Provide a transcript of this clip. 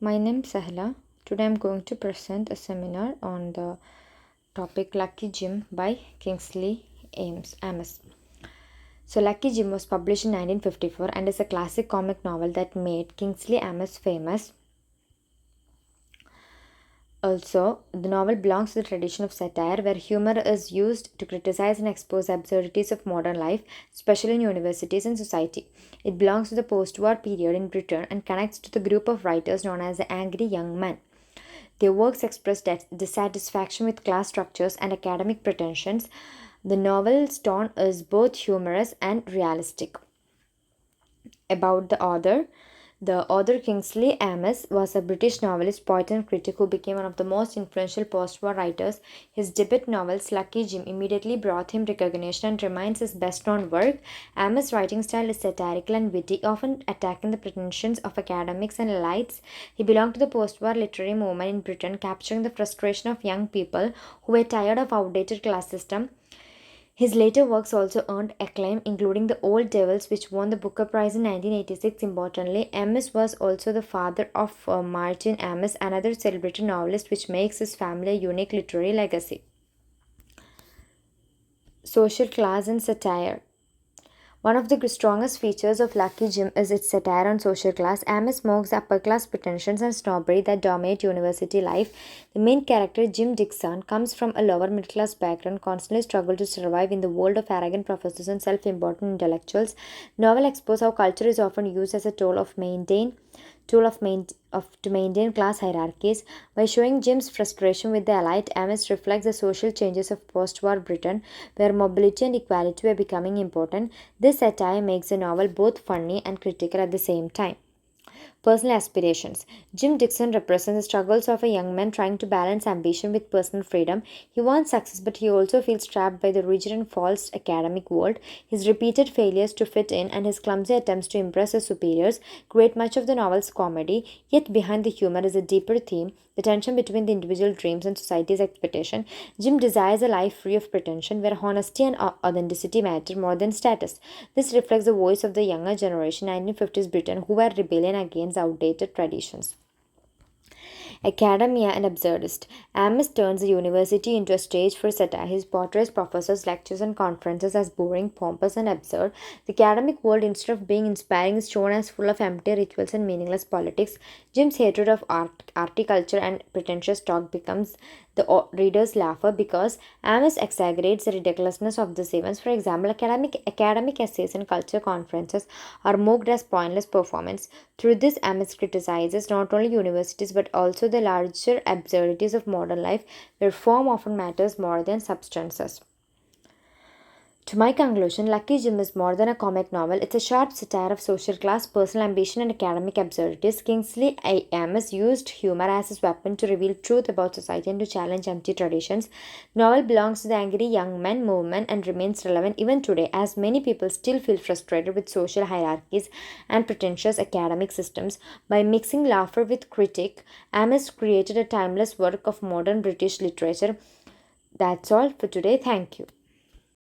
My name is Sahla. Today I'm going to present a seminar on the topic Lucky Jim by Kingsley Amis. So, Lucky Jim was published in 1954 and is a classic comic novel that made Kingsley Amis famous. Also, the novel belongs to the tradition of satire, where humor is used to criticize and expose the absurdities of modern life, especially in universities and society. It belongs to the post war period in Britain and connects to the group of writers known as the Angry Young Men. Their works express dissatisfaction with class structures and academic pretensions. The novel's tone is both humorous and realistic. About the author Kingsley Amis was a British novelist, poet, and critic who became one of the most influential post war writers. His debut novel, Lucky Jim, immediately brought him recognition and remains his best known work. Amis' writing style is satirical and witty, often attacking the pretensions of academics and elites. He belonged to the post war literary movement in Britain, capturing the frustration of young people who were tired of outdated class system. His later works also earned acclaim, including The Old Devils, which won the Booker Prize in 1986. Importantly, Amis was also the father of Martin Amis, another celebrated novelist, which makes his family a unique literary legacy. Social class and satire. One of the strongest features of Lucky Jim is its satire on social class. Amis mocks the upper class pretensions and snobbery that dominate university life. The main character, Jim Dixon, comes from a lower middle class background, constantly struggles to survive in the world of arrogant professors and self important intellectuals. Novel exposes how culture is often used as a to maintain class hierarchies. By showing Jim's frustration with the elite, Amis reflects the social changes of post-war Britain, where mobility and equality were becoming important. This satire makes the novel both funny and critical at the same time. Personal aspirations. Jim Dixon represents the struggles of a young man trying to balance ambition with personal freedom. He wants success, but he also feels trapped by the rigid and false academic world. His repeated failures to fit in and his clumsy attempts to impress his superiors create much of the novel's comedy, yet behind the humor is a deeper theme, the tension between the individual dreams and society's expectation. Jim desires a life free of pretension, where honesty and authenticity matter more than status. This reflects the voice of the younger generation, 1950s Britain, who were rebelling against outdated traditions. Academia and absurdist. Amis turns the university into a stage for satire. He portrays professors, lectures, and conferences as boring, pompous, and absurd. The academic world, instead of being inspiring, is shown as full of empty rituals and meaningless politics. Jim's hatred of articulture and pretentious talk becomes the reader's laugher because Amis exaggerates the ridiculousness of these events. For example, academic essays and culture conferences are mocked as pointless performance. Through this, Amis criticizes not only universities but also the larger absurdities of modern life, where form often matters more than substances. To my conclusion, Lucky Jim is more than a comic novel. It's a sharp satire of social class, personal ambition, and academic absurdities. Kingsley Amis used humor as his weapon to reveal truth about society and to challenge empty traditions. The novel belongs to the angry young men movement and remains relevant even today, as many people still feel frustrated with social hierarchies and pretentious academic systems. By mixing laughter with critique, Amis created a timeless work of modern British literature. That's all for today. Thank you.